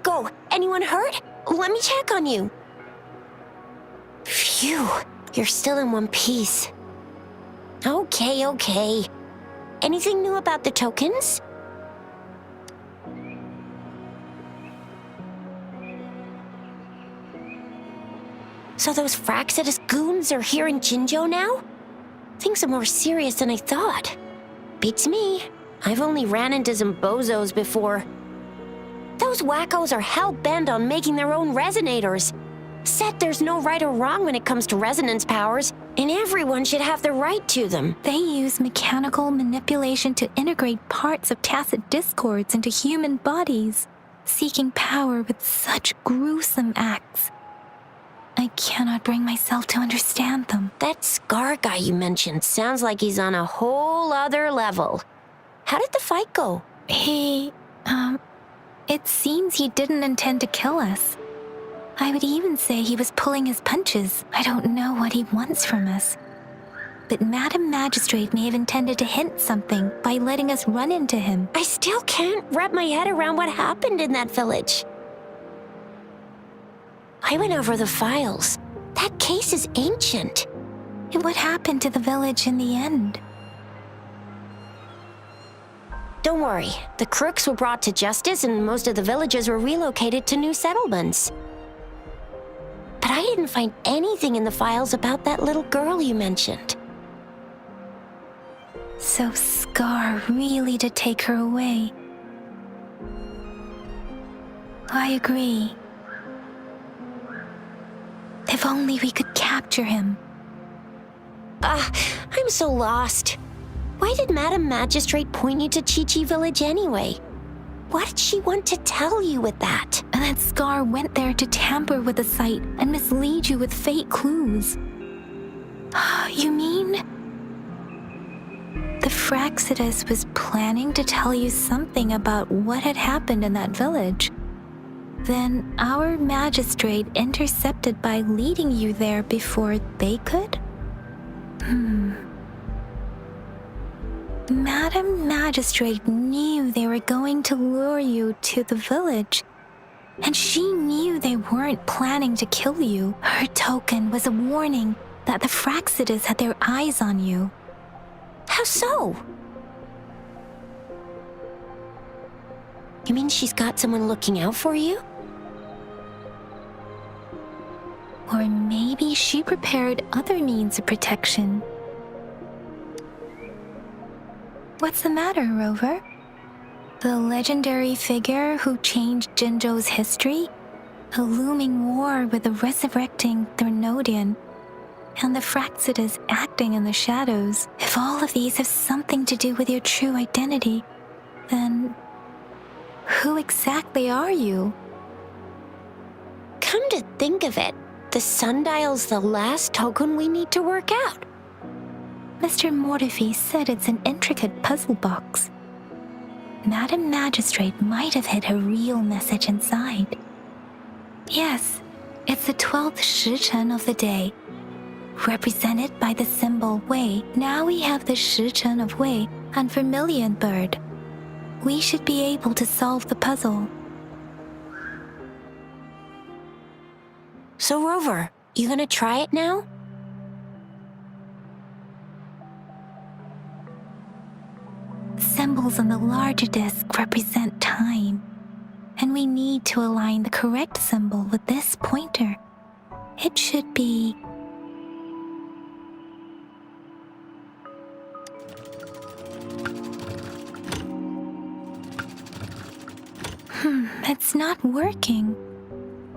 go. Anyone hurt? Let me check on you. Phew, you're still in one piece. Okay. Anything new about the tokens? So those Fraxidus goons are here in Jinzhou now? Things are more serious than I thought. Beats me. I've only ran into some bozos before. Those wackos are hell-bent on making their own resonators. Said there's no right or wrong when it comes to resonance powers, and everyone should have the right to them. They use mechanical manipulation to integrate parts of tacit discords into human bodies, seeking power with such gruesome acts. I cannot bring myself to understand them. That Scar guy you mentioned sounds like he's on a whole other level. How did the fight go? It seems he didn't intend to kill us. I would even say he was pulling his punches. I don't know what he wants from us. But Madam Magistrate may have intended to hint something by letting us run into him. I still can't wrap my head around what happened in that village. I went over the files. That case is ancient. And what happened to the village in the end? Don't worry. The crooks were brought to justice and most of the villagers were relocated to new settlements. But I didn't find anything in the files about that little girl you mentioned. So Scar really did take her away. I agree. If only we could capture him. I'm so lost. Why did Madam Magistrate point you to Chi-Chi Village anyway? What did she want to tell you with that? And that Scar went there to tamper with the site and mislead you with fake clues. You mean? The Fraxidus was planning to tell you something about what had happened in that village. Then our magistrate intercepted by leading you there before they could? Madam Magistrate knew they were going to lure you to the village, and she knew they weren't planning to kill you. Her token was a warning that the Fraxidus had their eyes on you. How so? You mean she's got someone looking out for you? Or maybe she prepared other means of protection. What's the matter, Rover? The legendary figure who changed Jinzhou's history? A looming war with the resurrecting Threnodian, and the Fraxidus acting in the shadows. If all of these have something to do with your true identity, then who exactly are you? Come to think of it, the sundial's the last token we need to work out. Mr. Mortefi said it's an intricate puzzle box. Madam Magistrate might have hid a real message inside. Yes, it's the 12th Shichen of the day, represented by the symbol Wei. Now we have the Shichen of Wei and Vermilion Bird. We should be able to solve the puzzle. So Rover, you gonna try it now? Symbols on the larger disc represent time, and we need to align the correct symbol with this pointer. It should be... It's not working.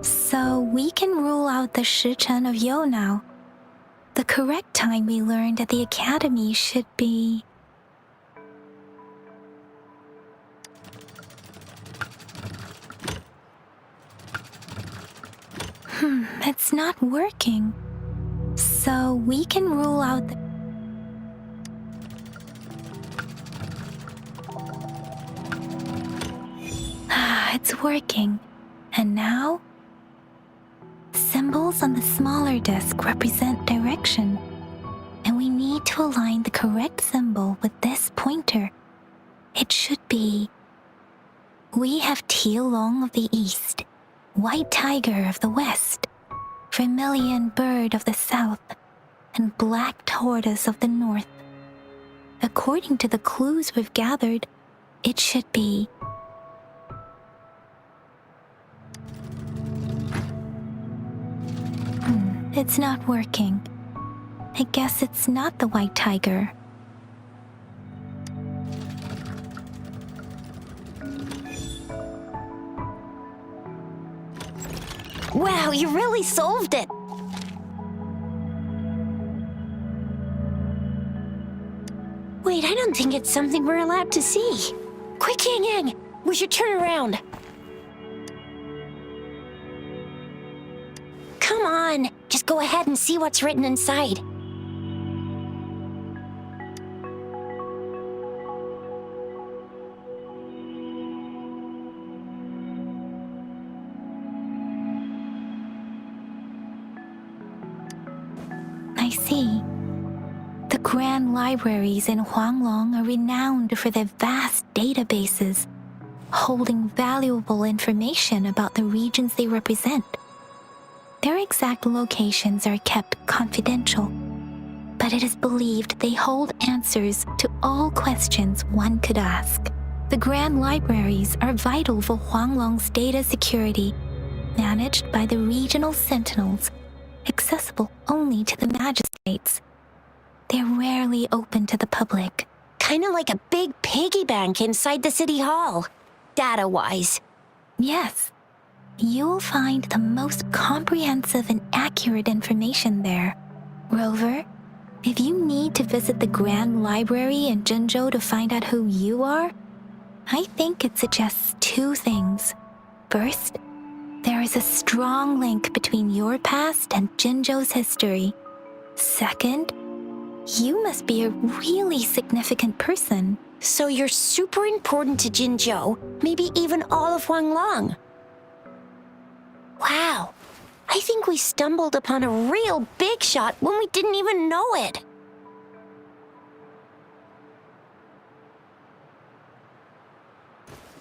So we can rule out the Shichen of Yo now. The correct time we learned at the academy should be... It's not working. So we can rule out the... It's working. And now? Symbols on the smaller disc represent direction. And we need to align the correct symbol with this pointer. It should be... We have Tealong of the east, white tiger of the west, vermilion bird of the south, and black tortoise of the north. According to the clues we've gathered, it should be... It's not working. I guess it's not the white tiger. Wow, you really solved it! Wait, I don't think it's something we're allowed to see. Quick, Yang Yang! We should turn around. Come on, just go ahead and see what's written inside. I see. The grand libraries in Huanglong are renowned for their vast databases, holding valuable information about the regions they represent. Their exact locations are kept confidential, but it is believed they hold answers to all questions one could ask. The grand libraries are vital for Huanglong's data security, managed by the regional sentinels, accessible only to the magistrates. They're rarely open to the public. Kinda like a big piggy bank inside the city hall, data-wise. Yes, you'll find the most comprehensive and accurate information there. Rover, if you need to visit the Grand Library in Jinzhou to find out who you are, I think it suggests two things. First, there is a strong link between your past and Jinzhou's history. Second, you must be a really significant person. So you're super important to Jinzhou, maybe even all of Huanglong. Wow, I think we stumbled upon a real big shot when we didn't even know it.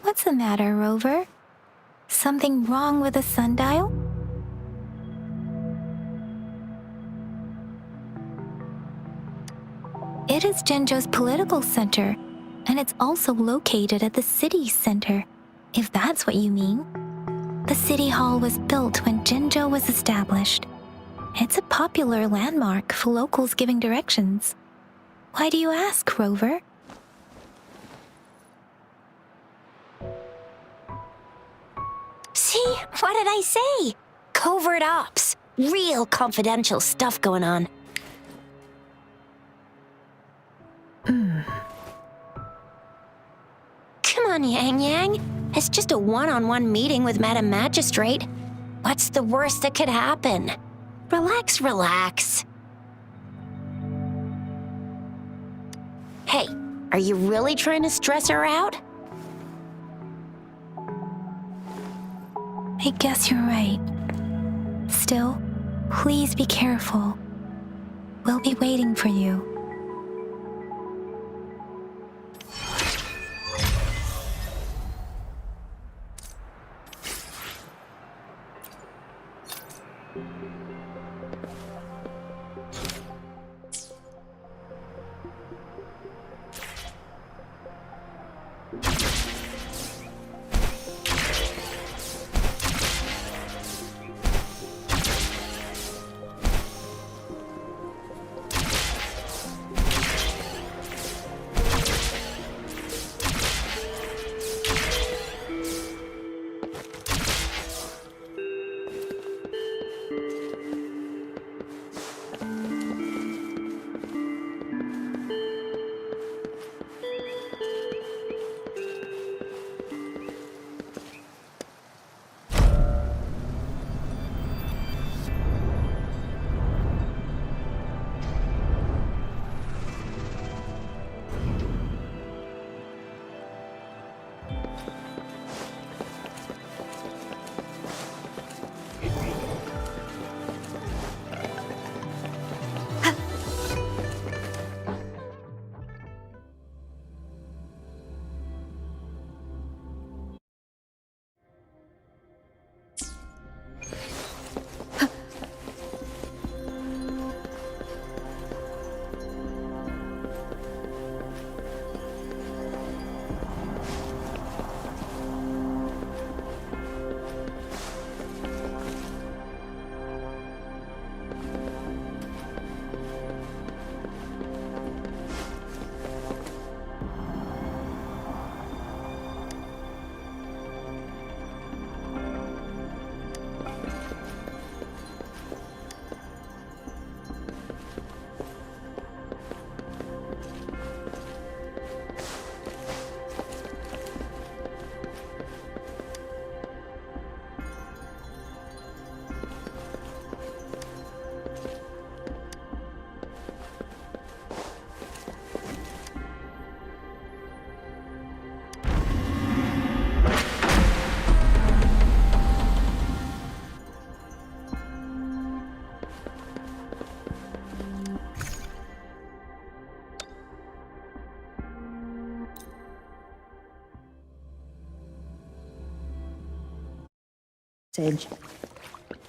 What's the matter, Rover? Something wrong with the sundial? It is Jinzhou's political center, and it's also located at the city center, if that's what you mean. The city hall was built when Jinzhou was established. It's a popular landmark for locals giving directions. Why do you ask, Rover? See, what did I say? Covert ops. Real confidential stuff going on. Come on, Yang Yang. It's just a one-on-one meeting with Madam Magistrate. What's the worst that could happen? Relax, relax. Hey, are you really trying to stress her out? I guess you're right. Still, please be careful. We'll be waiting for you.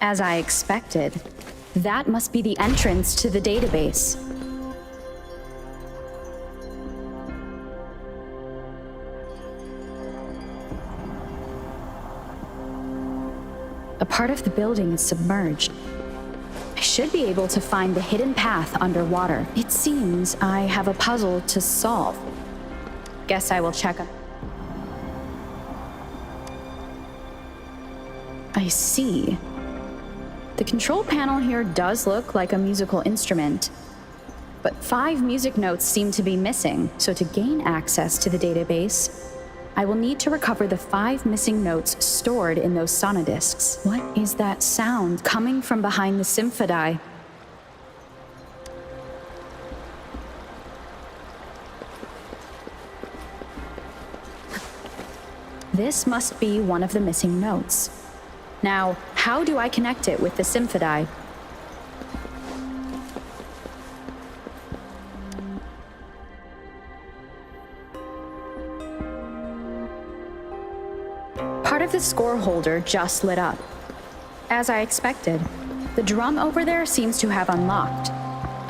As I expected, that must be the entrance to the database. A part of the building is submerged. I should be able to find the hidden path underwater. It seems I have a puzzle to solve. Guess I will check on. I see. The control panel here does look like a musical instrument, but 5 music notes seem to be missing, so to gain access to the database, I will need to recover the 5 missing notes stored in those sonodiscs. What is that sound coming from behind the symphodi? This must be one of the missing notes. Now, how do I connect it with the symphodi? Part of the score holder just lit up. As I expected, the drum over there seems to have unlocked.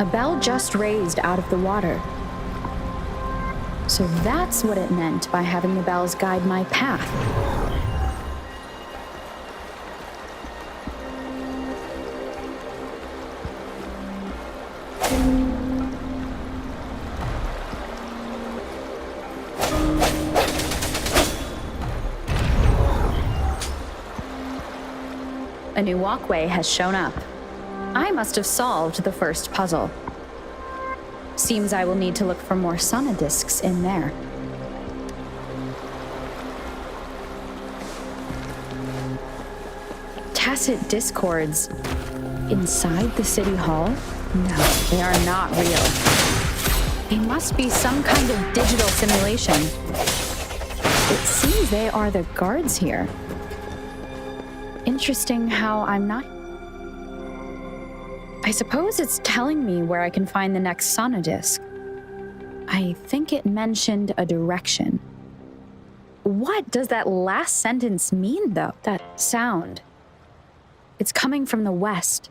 A bell just raised out of the water. So that's what it meant by having the bells guide my path. A new walkway has shown up. I must have solved the first puzzle. Seems I will need to look for more sonodiscs in there. Tacit discords inside the city hall? No, they are not real. They must be some kind of digital simulation. It seems they are the guards here. Interesting how I'm not... I suppose it's telling me where I can find the next sonodisc. I think it mentioned a direction. What does that last sentence mean, though? That sound. It's coming from the west.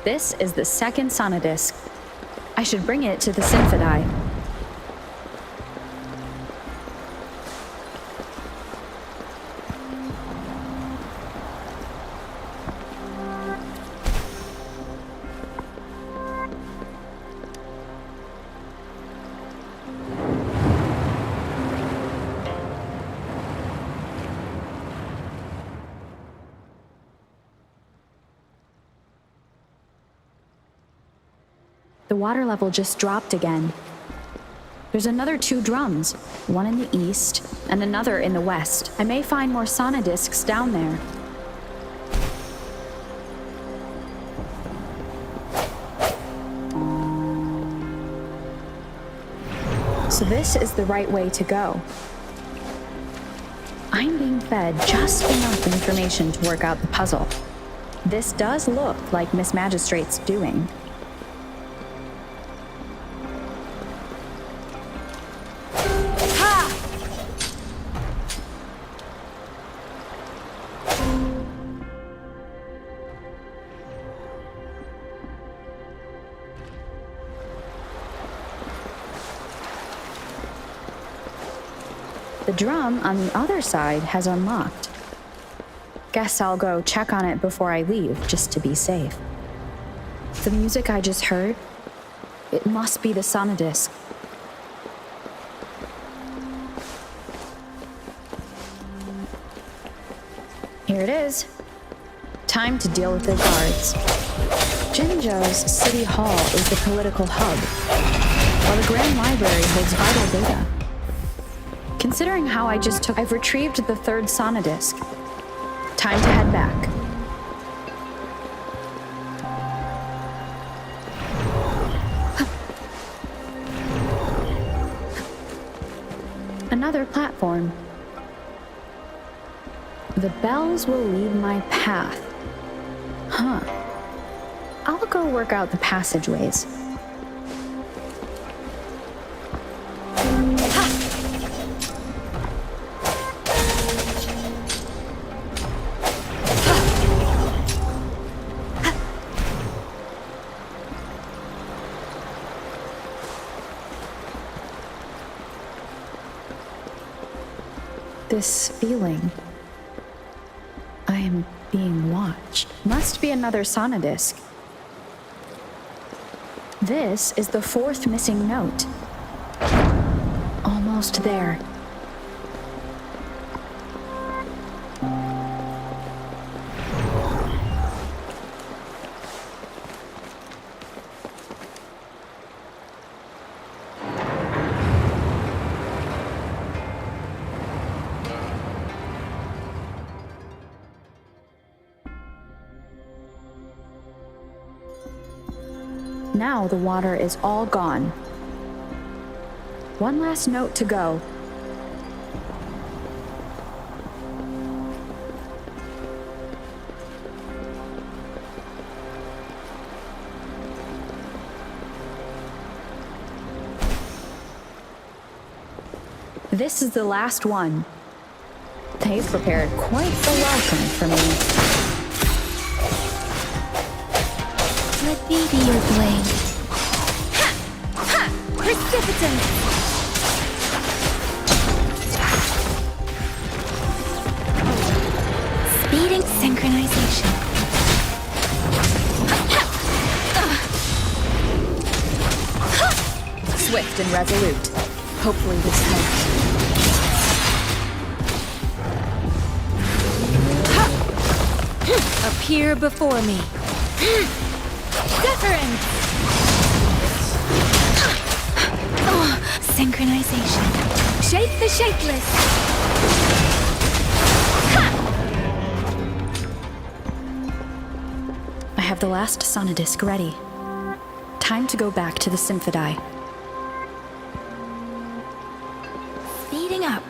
This is the second sonodisc. I should bring it to the symphodi. The water level just dropped again. There's another 2 drums, one in the east and another in the west. I may find more sonodiscs down there. So this is the right way to go. I'm being fed just enough information to work out the puzzle. This does look like Miss Magistrate's doing. The drum on the other side has unlocked. Guess I'll go check on it before I leave, just to be safe. The music I just heard, it must be the sonodisc. Here it is. Time to deal with the guards. Jinzhou's City Hall is the political hub, while the Grand Library holds vital data. Considering how I've retrieved the 3rd sonodisc. Time to head back. Another platform. The bells will lead my path. Huh. I'll go work out the passageways. This feeling. I am being watched. Must be another sonodisc. This is the fourth missing note. Almost there. Now the water is all gone. One last note to go. This is the last one. They've prepared quite the welcome for me. Let me be your blade. Ha! Ha! Precipitant! Speeding synchronization. Swift and resolute. Hopefully this helps. Appear before me. Wuthering! Synchronization. Shape the shapeless! I have the last sonodisc ready. Time to go back to the Symphodi. Speeding up.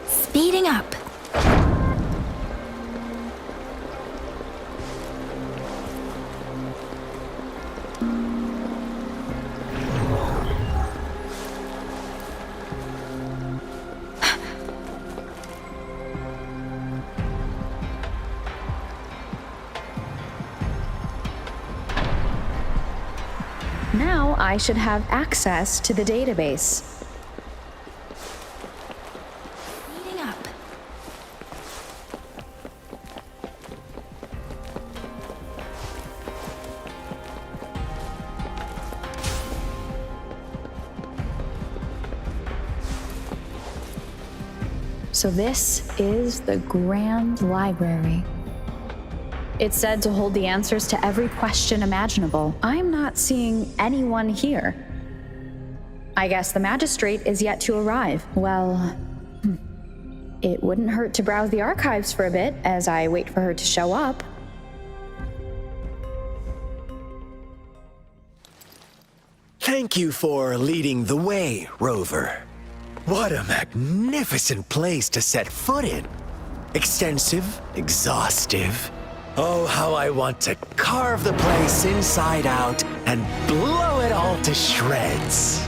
Speeding up. Now I should have access to the database. Speeding up. So this is the Grand Library. It's said to hold the answers to every question imaginable. I'm not seeing anyone here. I guess the magistrate is yet to arrive. Well, it wouldn't hurt to browse the archives for a bit as I wait for her to show up. Thank you for leading the way, Rover. What a magnificent place to set foot in. Extensive, exhaustive. Oh, how I want to carve the place inside out and blow it all to shreds.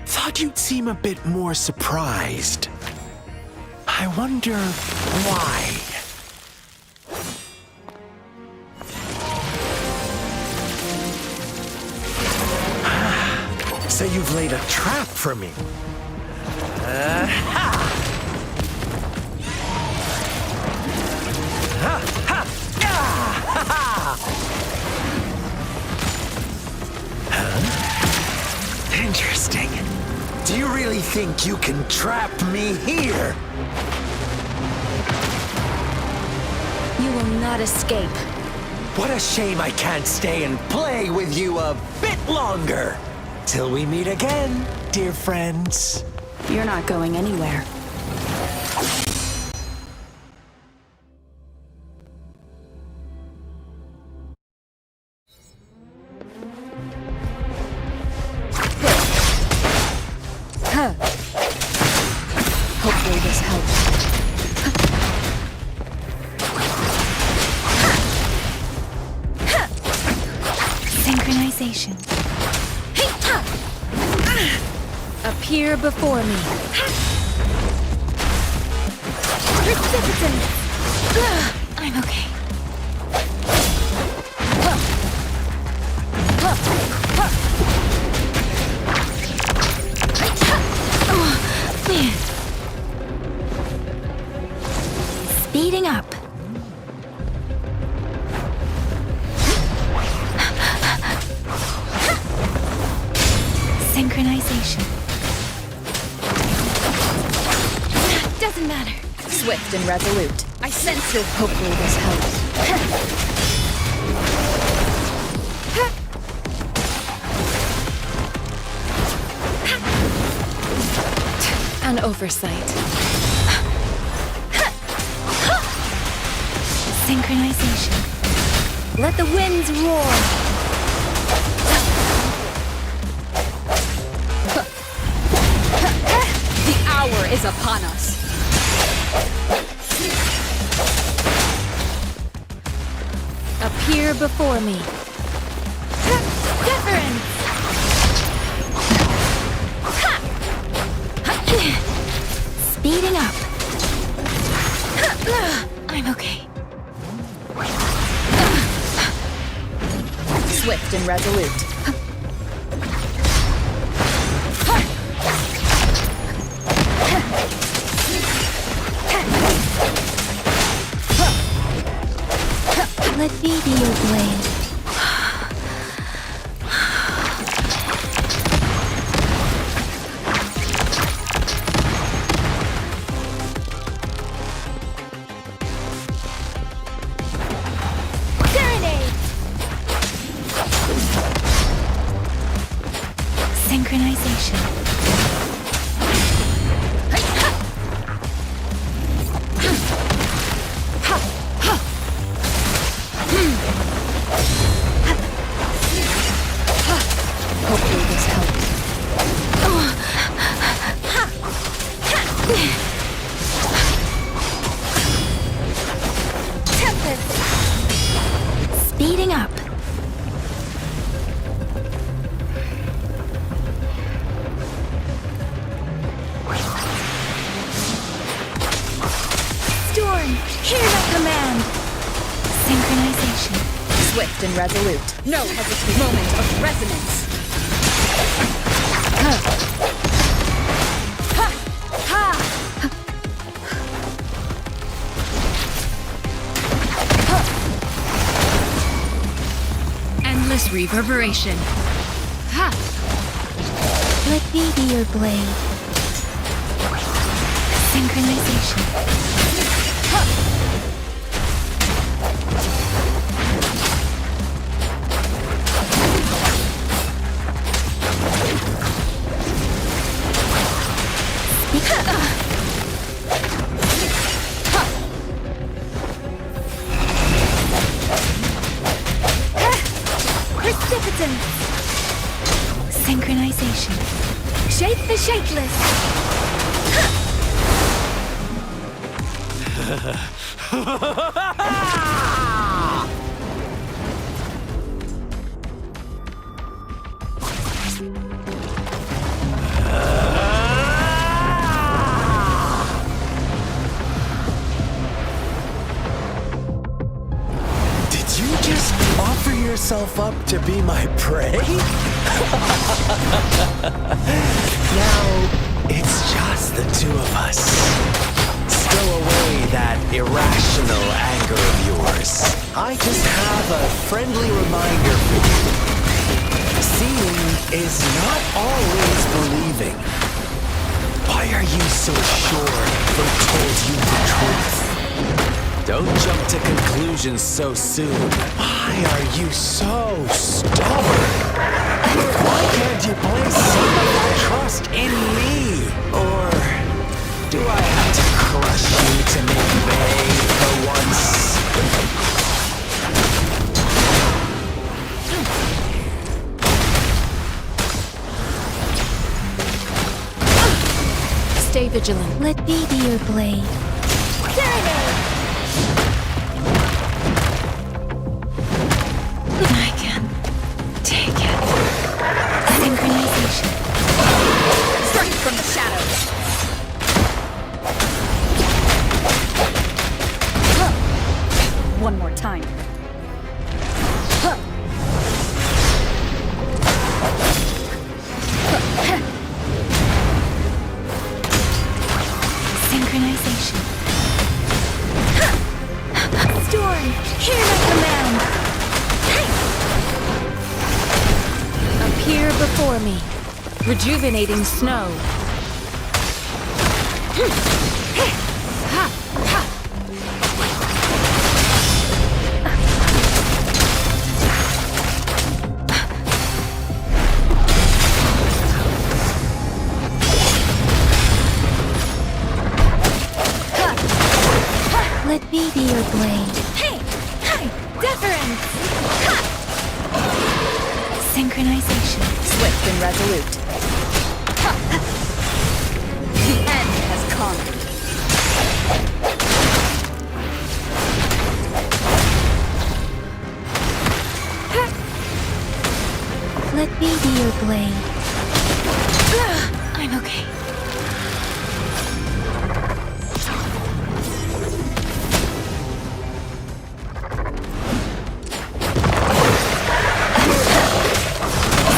Thought you'd seem a bit more surprised. I wonder why. So you've laid a trap for me. Interesting. Do you really think you can trap me here? You will not escape. What a shame I can't stay and play with you a bit longer. Till we meet again, dear friends. You're not going anywhere. Hopefully this helps. Synchronization. Appear before me. Precipitance! I'm okay. Speeding up. Synchronization. Doesn't matter. Swift and resolute. I sense it. Hopefully this helps. An oversight. Synchronization. Let the winds roar. The hour is upon us. Appear before me. Deference. Speeding up. I'm okay. Swift and resolute. Let me be your blade. Serenade! Synchronization. Hopefully this helps. Tempest! Speeding up. Storm, hear my command. Synchronization. Swift and resolute. No hesitation. Moment of resonance. Endless reverberation. Ha! Let me be your blade. Synchronization. Precipitance. Synchronization. Shake the shakeless. Did you just offer yourself up to be my prey? Now, it's just the two of us. Stow away that irrational anger of yours. I just have a friendly reminder for you. Seeing is not always believing. Why are you so sure who told you the truth? Don't jump to conclusions so soon. Why are you so stubborn? Why can't you place some of your trust in me? Or do I have to crush you to make way for once? Stay vigilant. Let me be your blade. I can take it. Synchronization. Storm, hear my command! Appear before me. Rejuvenating snow. Ha! Ha! Let me be your blade. Hey! Hey! Deference! Synchronization. Swift and resolute. The end has come. Let me be your blade. I'm okay.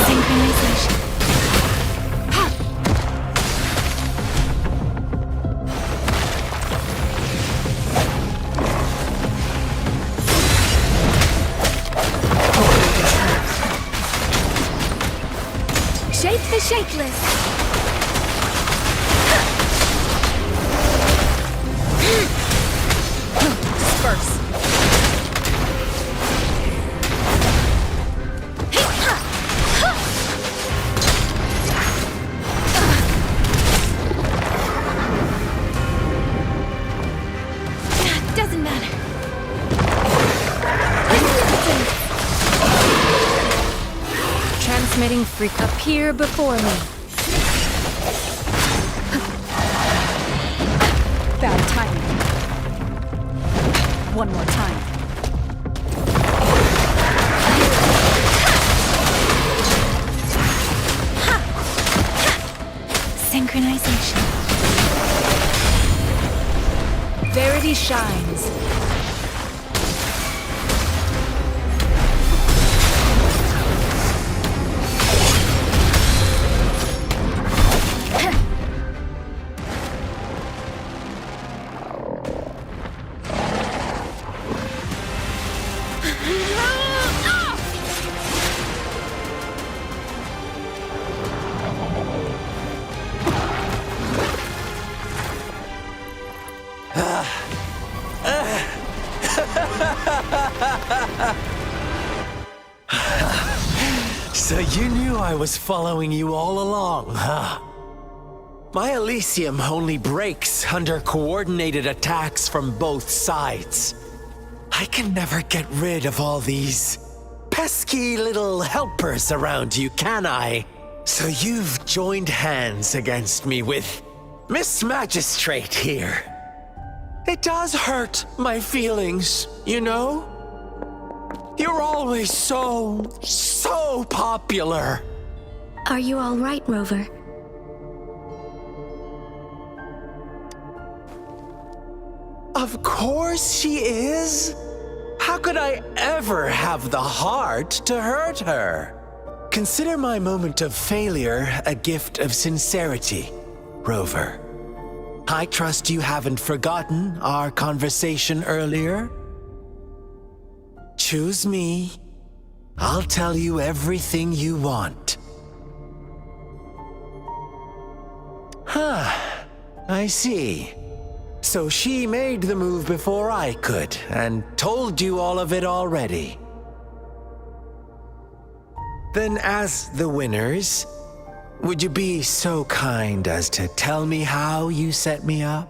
Synchronization. Shake the shakeless! Disperse! Doesn't matter. Transmitting freak. Appear before me. Bad timing. One more time. Synchronization. Verity shines. So you knew I was following you all along, huh? My Elysium only breaks under coordinated attacks from both sides. I can never get rid of all these pesky little helpers around you, can I? So you've joined hands against me with Miss Magistrate here. It does hurt my feelings, you know? You're always so popular. Are you all right, Rover? Of course she is. How could I ever have the heart to hurt her? Consider my moment of failure a gift of sincerity, Rover. I trust you haven't forgotten our conversation earlier. Choose me. I'll tell you everything you want. Huh. I see. So she made the move before I could, and told you all of it already. Then as the winners, would you be so kind as to tell me how you set me up?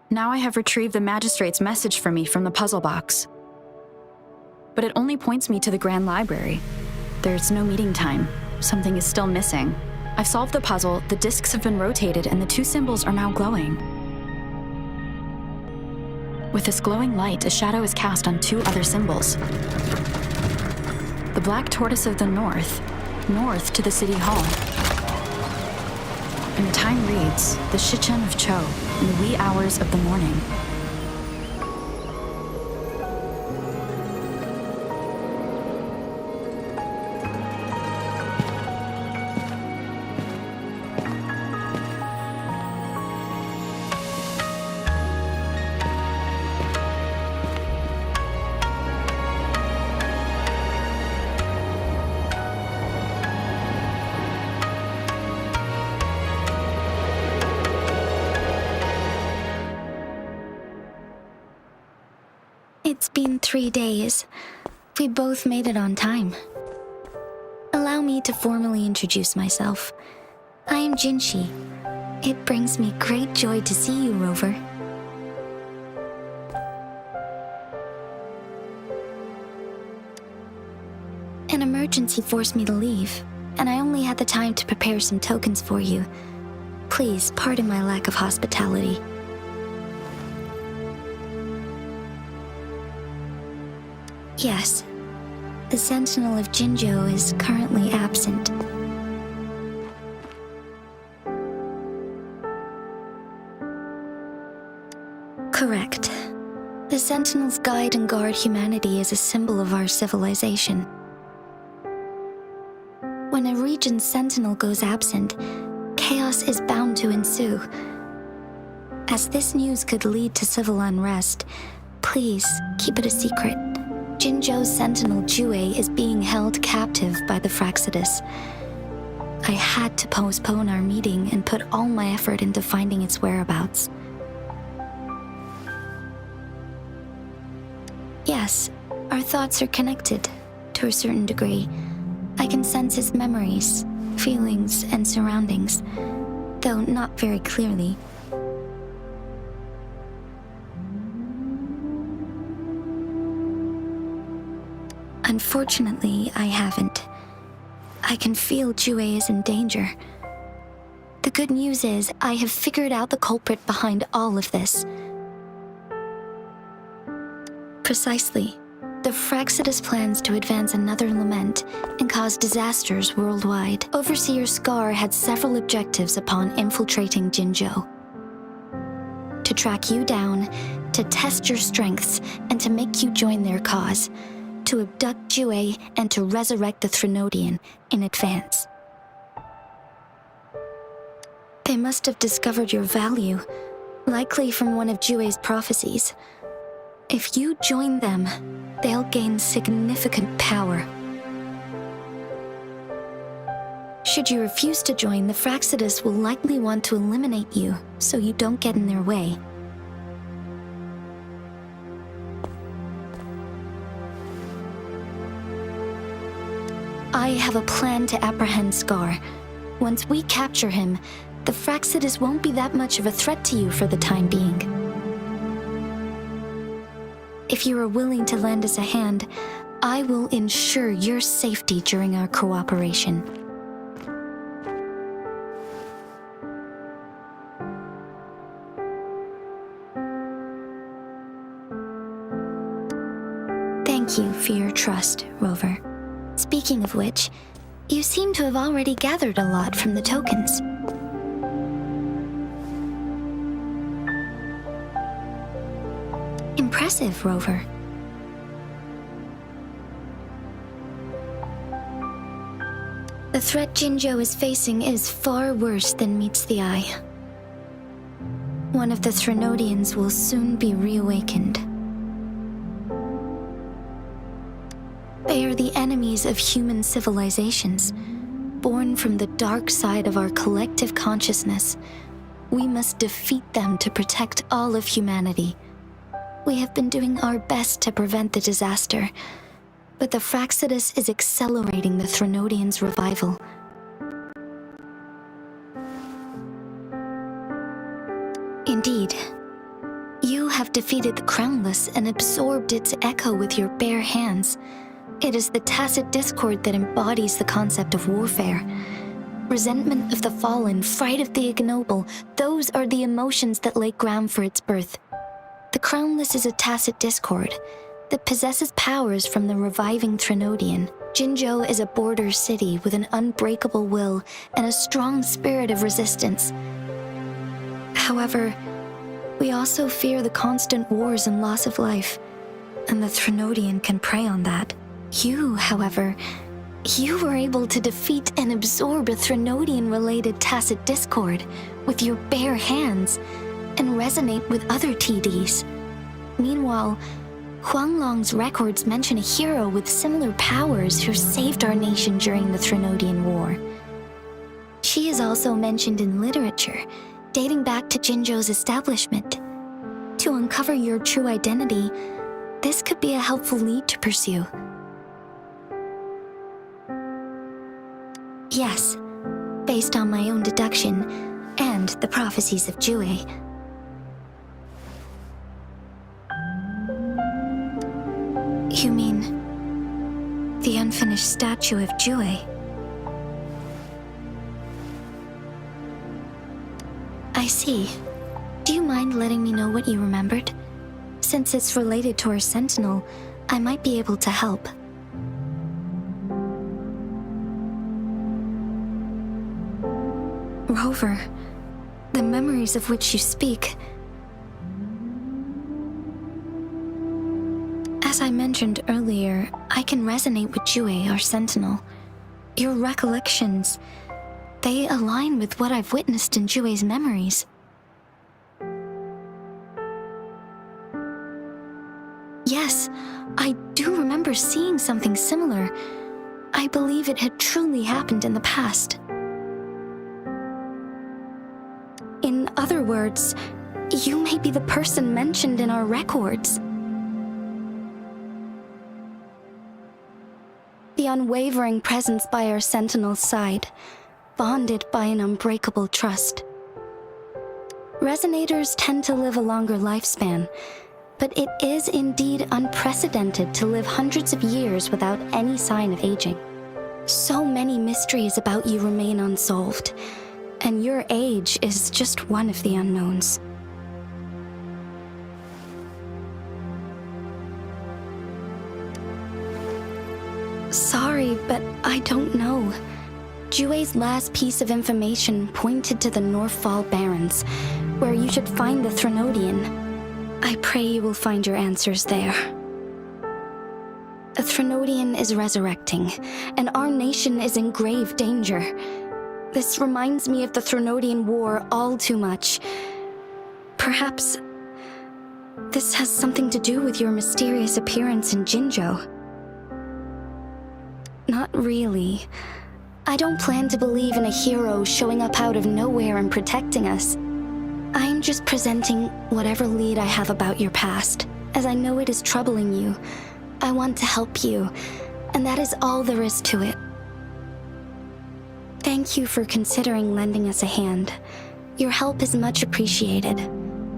Now I have retrieved the magistrate's message for me from the puzzle box. But it only points me to the Grand Library. There's no meeting time. Something is still missing. I've solved the puzzle, the discs have been rotated, and the two symbols are now glowing. With this glowing light, a shadow is cast on two other symbols. The black tortoise of the north north to the city hall. And the time reads the Shichen of Cho in the wee hours of the morning. It's been 3 days. We both made it on time. Allow me to formally introduce myself. I am Jinshi. It brings me great joy to see you, Rover. An emergency forced me to leave, and I only had the time to prepare some tokens for you. Please pardon my lack of hospitality. Yes, the Sentinel of Jinzhou is currently absent. Correct. The Sentinels guide and guard humanity as a symbol of our civilization. When a region's Sentinel goes absent, chaos is bound to ensue. As this news could lead to civil unrest, please keep it a secret. Jinzhou's Sentinel Jue is being held captive by the Fraxidus. I had to postpone our meeting and put all my effort into finding its whereabouts. Yes, our thoughts are connected, to a certain degree. I can sense his memories, feelings, and surroundings, though not very clearly. Unfortunately, I haven't. I can feel Jue is in danger. The good news is, I have figured out the culprit behind all of this. Precisely. The Fraxidus plans to advance another lament and cause disasters worldwide. Overseer Scar had several objectives upon infiltrating Jinzhou. To track you down, to test your strengths, and to make you join their cause. To abduct Jue and to resurrect the Threnodian in advance. They must have discovered your value, likely from one of Jue's prophecies. If you join them, they'll gain significant power. Should you refuse to join, the Fraxidus will likely want to eliminate you so you don't get in their way. I have a plan to apprehend Scar. Once we capture him, the Fraxidus won't be that much of a threat to you for the time being. If you are willing to lend us a hand, I will ensure your safety during our cooperation. Thank you for your trust, Rover. Speaking of which, you seem to have already gathered a lot from the tokens. Impressive, Rover. The threat Jinzhou is facing is far worse than meets the eye. One of the Threnodians will soon be reawakened. They are the enemies of human civilizations, born from the dark side of our collective consciousness. We must defeat them to protect all of humanity. We have been doing our best to prevent the disaster, but the Fraxidus is accelerating the Threnodians' revival. Indeed, you have defeated the Crownless and absorbed its echo with your bare hands. It is the tacit discord that embodies the concept of warfare. Resentment of the fallen, fright of the ignoble, those are the emotions that lay ground for its birth. The Crownless is a tacit discord that possesses powers from the reviving Threnodian, Jinzhou is a border city with an unbreakable will and a strong spirit of resistance. However, we also fear the constant wars and loss of life, and the Threnodian can prey on that. You, however, you were able to defeat and absorb a Threnodian-related tacit discord with your bare hands and resonate with other TDs. Meanwhile, Huanglong's records mention a hero with similar powers who saved our nation during the Threnodian War. She is also mentioned in literature, dating back to Jinzhou's establishment. To uncover your true identity, this could be a helpful lead to pursue. Yes, based on my own deduction and the prophecies of Jue. You mean the unfinished statue of Jue? I see. Do you mind letting me know what you remembered? Since it's related to our sentinel, I might be able to help. Rover, the memories of which you speak. As I mentioned earlier, I can resonate with Jue, our sentinel. Your recollections, they align with what I've witnessed in Jue's memories. Yes, I do remember seeing something similar. I believe it had truly happened in the past. In other words, you may be the person mentioned in our records. The unwavering presence by our sentinel's side, bonded by an unbreakable trust. Resonators tend to live a longer lifespan, but it is indeed unprecedented to live hundreds of years without any sign of aging. So many mysteries about you remain unsolved, and your age is just one of the unknowns. Sorry, but I don't know. Jue's last piece of information pointed to the Northfall Barrens, where you should find the Threnodian. I pray you will find your answers there. A Threnodian is resurrecting, and our nation is in grave danger. This reminds me of the Threnodian War all too much. Perhaps this has something to do with your mysterious appearance in Jinzhou. Not really. I don't plan to believe in a hero showing up out of nowhere and protecting us. I'm just presenting whatever lead I have about your past, as I know it is troubling you. I want to help you, and that is all there is to it. Thank you for considering lending us a hand. Your help is much appreciated.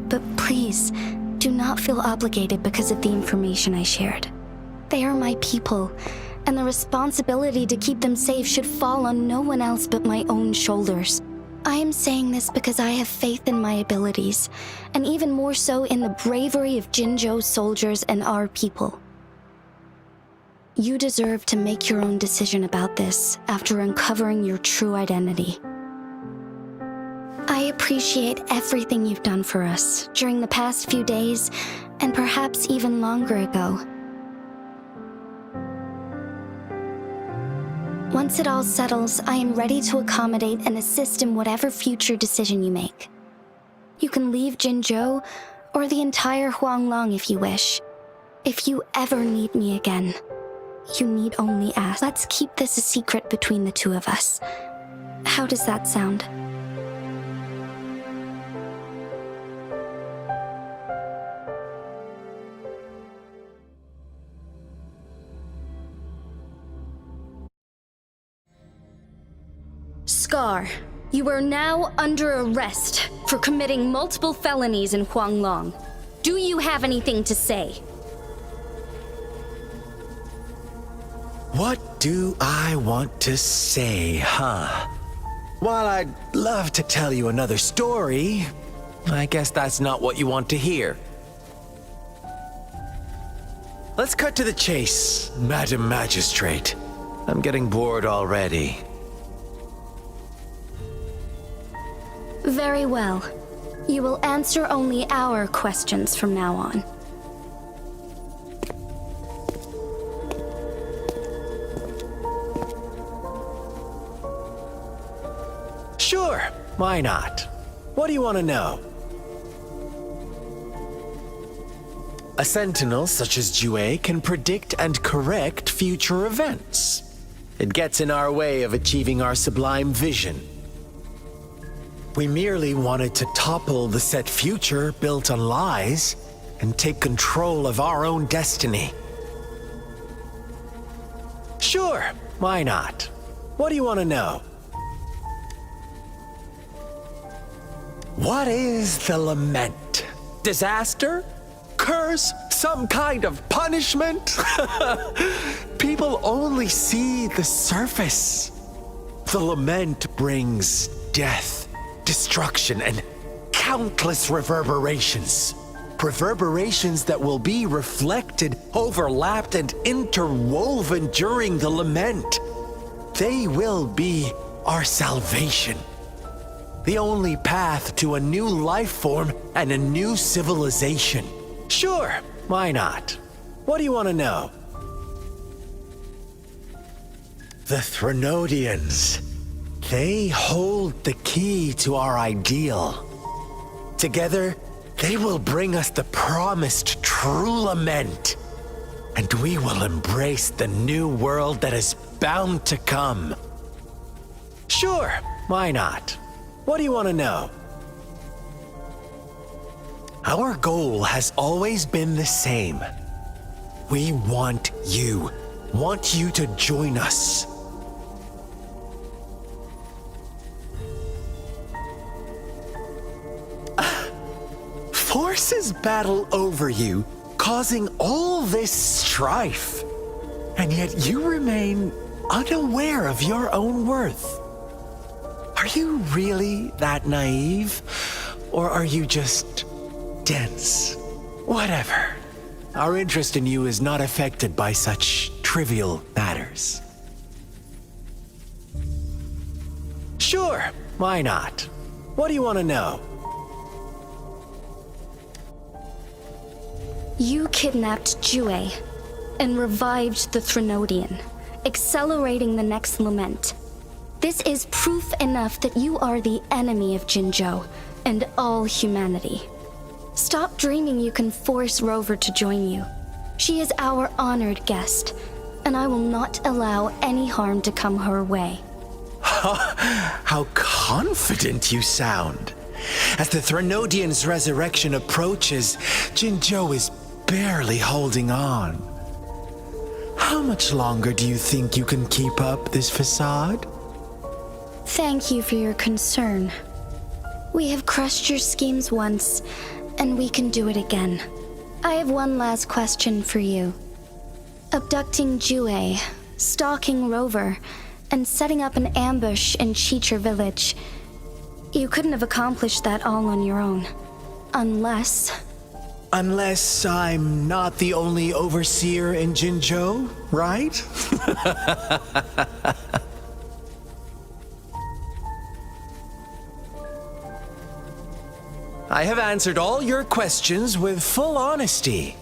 But please, do not feel obligated because of the information I shared. They are my people, and the responsibility to keep them safe should fall on no one else but my own shoulders. I am saying this because I have faith in my abilities, and even more so in the bravery of Jinzhou soldiers and our people. You deserve to make your own decision about this after uncovering your true identity. I appreciate everything you've done for us during the past few days, and perhaps even longer ago. Once it all settles, I am ready to accommodate and assist in whatever future decision you make. You can leave Jinzhou or the entire Huanglong if you wish. If you ever need me again, you need only ask. Let's keep this a secret between the two of us. How does that sound? Scar, you are now under arrest for committing multiple felonies in Huanglong. Do you have anything to say? What do I want to say, huh? While I'd love to tell you another story, I guess that's not what you want to hear. Let's cut to the chase, Madam Magistrate. I'm getting bored already. Very well. You will answer only our questions from now on. Sure, why not? What do you want to know? A sentinel such as Jue can predict and correct future events. It gets in our way of achieving our sublime vision. We merely wanted to topple the set future built on lies and take control of our own destiny. Sure, why not? What do you want to know? What is the lament? Disaster? Curse? Some kind of punishment? People only see the surface. The lament brings death, destruction, and countless reverberations. Reverberations that will be reflected, overlapped, and interwoven during the lament. They will be our salvation. The only path to a new life form and a new civilization. Sure, why not? What do you want to know? The Threnodians. They hold the key to our ideal. Together, they will bring us the promised true lament. And we will embrace the new world that is bound to come. Sure, why not? What do you want to know? Our goal has always been the same. We want you to join us. Forces battle over you, causing all this strife. And yet you remain unaware of your own worth. Are you really that naive? Or are you just dense? Whatever. Our interest in you is not affected by such trivial matters. Sure, why not? What do you want to know? You kidnapped Jue and revived the Threnodian, accelerating the next lament. This is proof enough that you are the enemy of Jinzhou and all humanity. Stop dreaming you can force Rover to join you. She is our honored guest, and I will not allow any harm to come her way. How confident you sound. As the Threnodian's resurrection approaches, Jinzhou is barely holding on. How much longer do you think you can keep up this facade? Thank you for your concern. We have crushed your schemes once, and we can do it again. I have one last question for you. Abducting Jue, stalking Rover, and setting up an ambush in Cheecher village. You couldn't have accomplished that all on your own. Unless I'm not the only overseer in Jinzhou, right? I have answered all your questions with full honesty.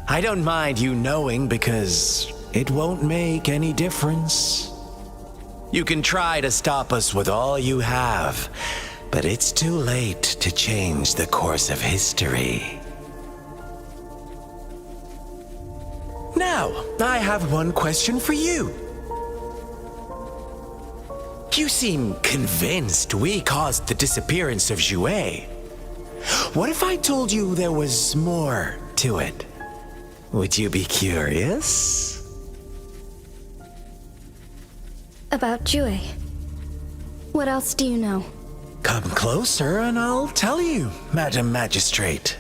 I don't mind you knowing because it won't make any difference. You can try to stop us with all you have, but it's too late to change the course of history. Now, I have one question for you. You seem convinced we caused the disappearance of Jue. What if I told you there was more to it? Would you be curious? about Jue. What else do you know? Come closer and I'll tell you, Madam Magistrate.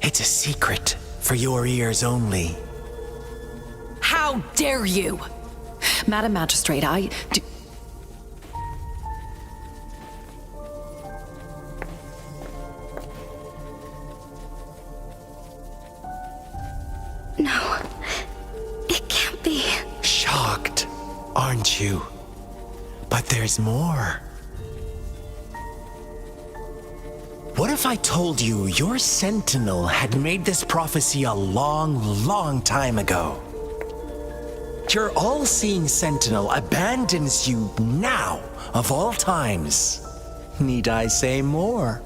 It's a secret for your ears only. How dare you! Madam Magistrate, No, it can't be. Shocked. aren't you? But there's more. What if I told you your sentinel had made this prophecy a long, long time ago? Your all-seeing sentinel abandons you now, of all times. Need I say more?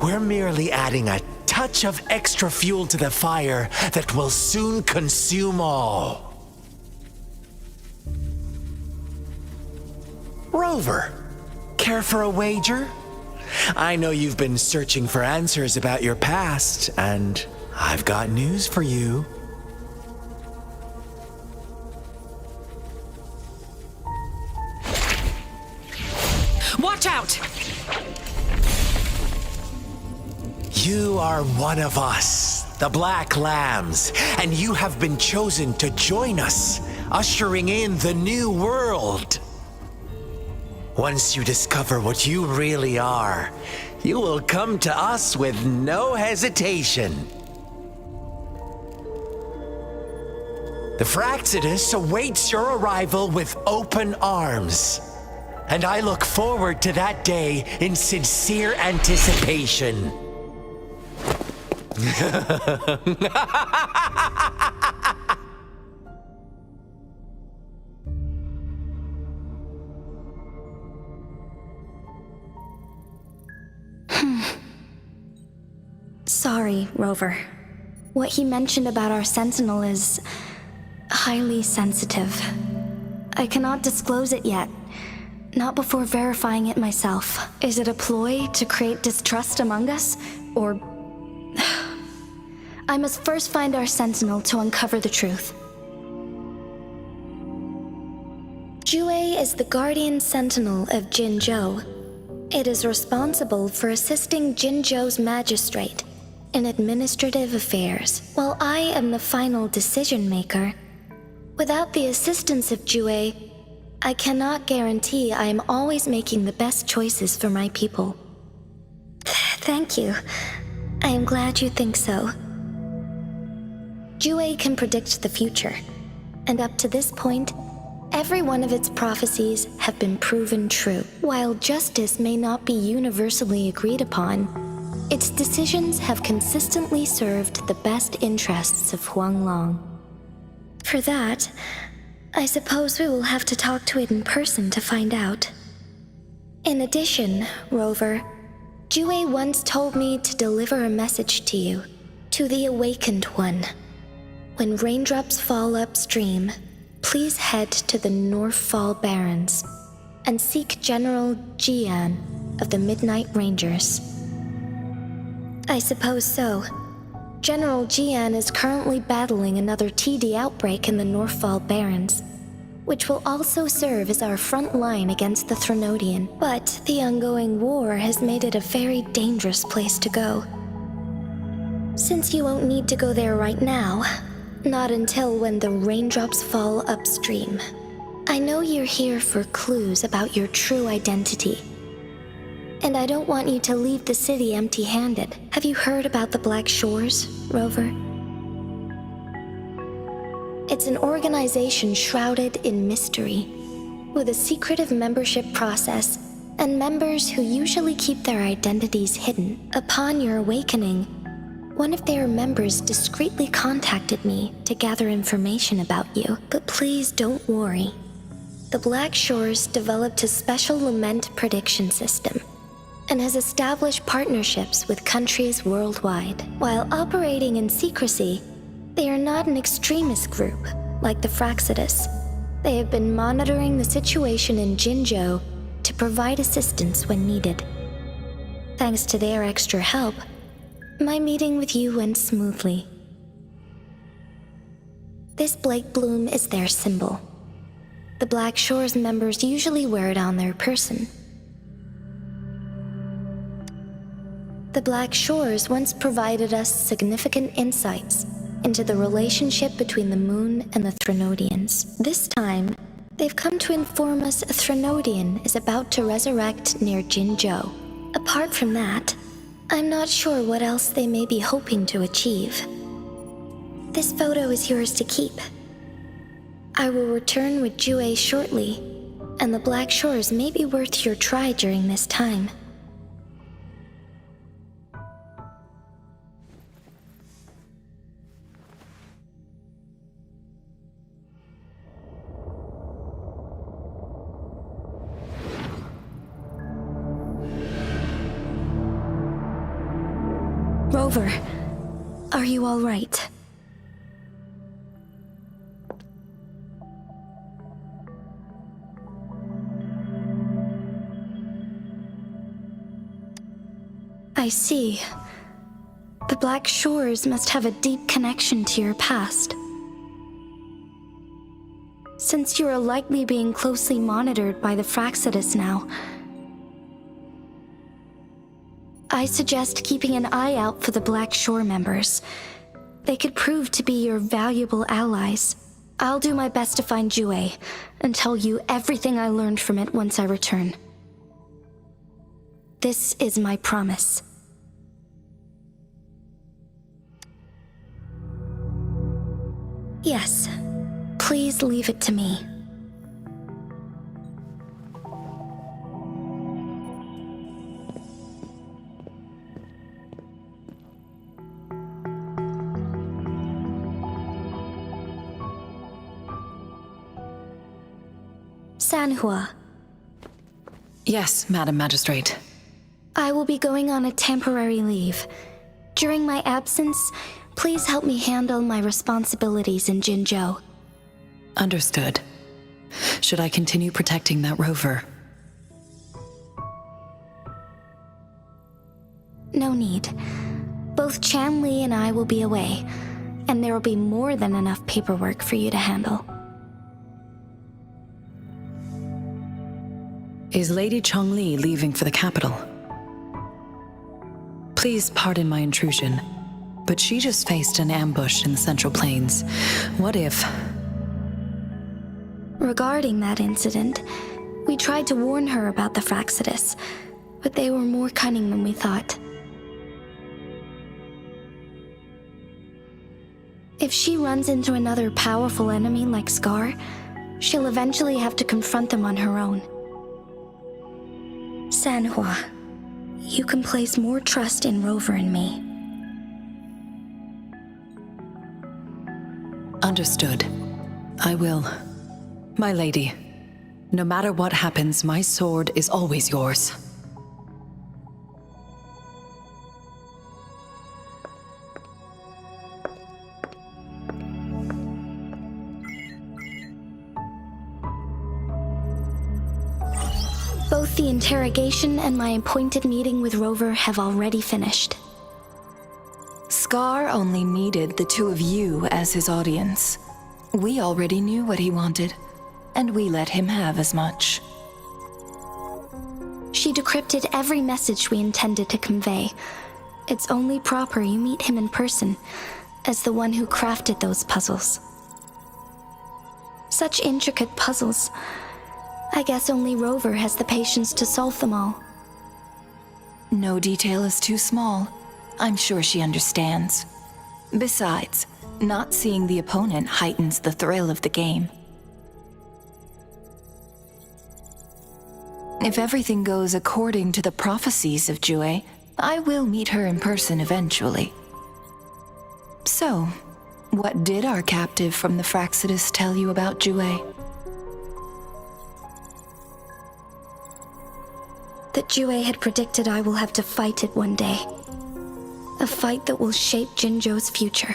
We're merely adding a touch of extra fuel to the fire that will soon consume all. Rover, care for a wager? I know you've been searching for answers about your past, and I've got news for you. Watch out! You are one of us, the Black Lambs, and you have been chosen to join us, ushering in the new world. Once you discover what you really are, you will come to us with no hesitation. The Fraxidus awaits your arrival with open arms, and I look forward to that day in sincere anticipation. Sorry, Rover. What he mentioned about our sentinel is highly sensitive. I cannot disclose it yet. Not before verifying it myself. Is it a ploy to create distrust among us? Or... I must first find our sentinel to uncover the truth. Jue is the guardian sentinel of Jinzhou. It is responsible for assisting Jinzhou's magistrate in administrative affairs, while I am the final decision maker. Without the assistance of Jue, I cannot guarantee I am always making the best choices for my people. Thank you. I am glad you think so. Jue can predict the future, and up to this point, every one of its prophecies have been proven true. While justice may not be universally agreed upon, its decisions have consistently served the best interests of Huanglong. For that, I suppose we will have to talk to it in person to find out. In addition, Rover, Jue once told me to deliver a message to you, to the Awakened One. When raindrops fall upstream, please head to the Northfall Barrens and seek General Jian of the Midnight Rangers. I suppose so. General Jian is currently battling another TD outbreak in the Northfall Barrens, which will also serve as our front line against the Threnodian. But the ongoing war has made it a very dangerous place to go. Since you won't need to go there right now, not until when the raindrops fall upstream, I know you're here for clues about your true identity. And I don't want you to leave the city empty-handed. Have you heard about the Black Shores, Rover? It's an organization shrouded in mystery, with a secretive membership process and members who usually keep their identities hidden. Upon your awakening, one of their members discreetly contacted me to gather information about you. But please don't worry. The Black Shores developed a special lament prediction system and has established partnerships with countries worldwide. While operating in secrecy, they are not an extremist group like the Fraxidus. They have been monitoring the situation in Jinzhou to provide assistance when needed. Thanks to their extra help, my meeting with you went smoothly. This Blake Bloom is their symbol. The Black Shores members usually wear it on their person. The Black Shores once provided us significant insights into the relationship between the Moon and the Threnodians. This time, they've come to inform us a Threnodian is about to resurrect near Jinzhou. Apart from that, I'm not sure what else they may be hoping to achieve. This photo is yours to keep. I will return with Jue shortly, and the Black Shores may be worth your try during this time. Rover, are you all right? I see. The Black Shores must have a deep connection to your past. Since you are likely being closely monitored by the Fraxidus now, I suggest keeping an eye out for the Black Shore members. They could prove to be your valuable allies. I'll do my best to find Jue and tell you everything I learned from it once I return. This is my promise. Yes, please leave it to me. Sanhua. Yes, Madam Magistrate. I will be going on a temporary leave. During my absence, please help me handle my responsibilities in Jinzhou. Understood. Should I continue protecting that rover? No need. Both Chan Li and I will be away, and there will be more than enough paperwork for you to handle. Is Lady Chongli leaving for the capital? Please pardon my intrusion, but she just faced an ambush in the Central Plains. What if... Regarding that incident, we tried to warn her about the Fraxidus, but they were more cunning than we thought. If she runs into another powerful enemy like Scar, she'll eventually have to confront them on her own. Sanhua, you can place more trust in Rover and me. Understood. I will. My lady, no matter what happens, my sword is always yours. Both the interrogation and my appointed meeting with Rover have already finished. Scar only needed the two of you as his audience. We already knew what he wanted, and we let him have as much. She decrypted every message we intended to convey. It's only proper you meet him in person, as the one who crafted those puzzles. Such intricate puzzles. I guess only Rover has the patience to solve them all. No detail is too small. I'm sure she understands. Besides, not seeing the opponent heightens the thrill of the game. If everything goes according to the prophecies of Jue, I will meet her in person eventually. So, what did our captive from the Fraxidus tell you about Jue? That Jue had predicted I will have to fight it one day. A fight that will shape Jinzhou's future.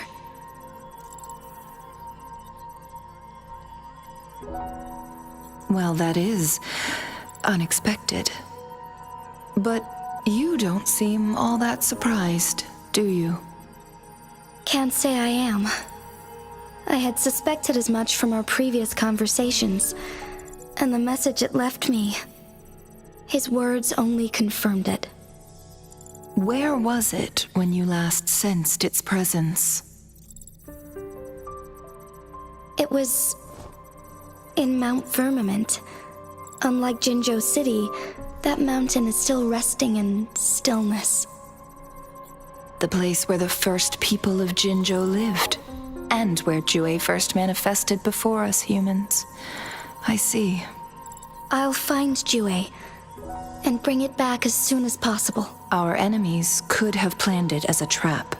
Well, that is unexpected. But you don't seem all that surprised, do you? Can't say I am. I had suspected as much from our previous conversations, and the message it left me, his words only confirmed it. Where was it when you last sensed its presence? It was in Mount Firmament. Unlike Jinzhou City, that mountain is still resting in stillness. The place where the first people of Jinzhou lived. And where Jue first manifested before us humans. I see. I'll find Jue and bring it back as soon as possible. Our enemies could have planned it as a trap.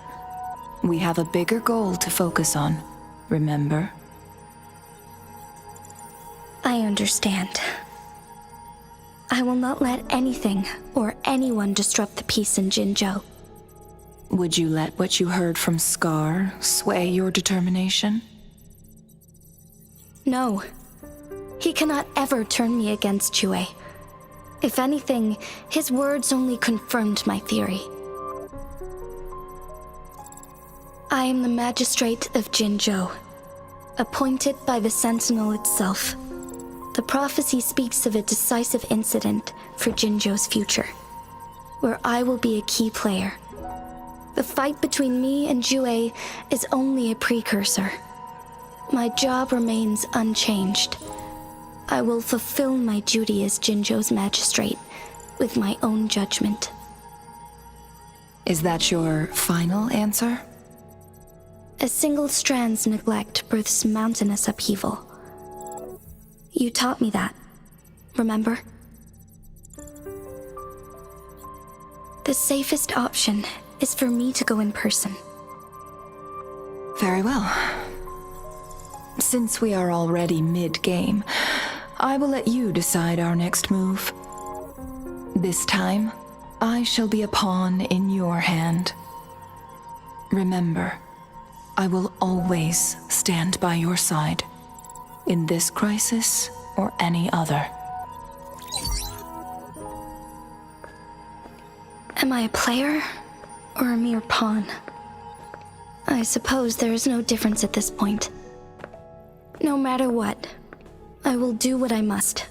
We have a bigger goal to focus on, remember? I understand. I will not let anything or anyone disrupt the peace in Jinzhou. Would you let what you heard from Scar sway your determination? No. He cannot ever turn me against Jue. If anything, his words only confirmed my theory. I am the magistrate of Jinzhou, appointed by the Sentinel itself. The prophecy speaks of a decisive incident for Jinzhou's future, where I will be a key player. The fight between me and Jue is only a precursor. My job remains unchanged. I will fulfill my duty as Jinzhou's magistrate with my own judgment. Is that your final answer? A single strand's neglect births mountainous upheaval. You taught me that, remember? The safest option is for me to go in person. Very well. Since we are already mid-game, I will let you decide our next move. This time, I shall be a pawn in your hand. Remember, I will always stand by your side, in this crisis or any other. Am I a player or a mere pawn? I suppose there is no difference at this point. No matter what, I will do what I must.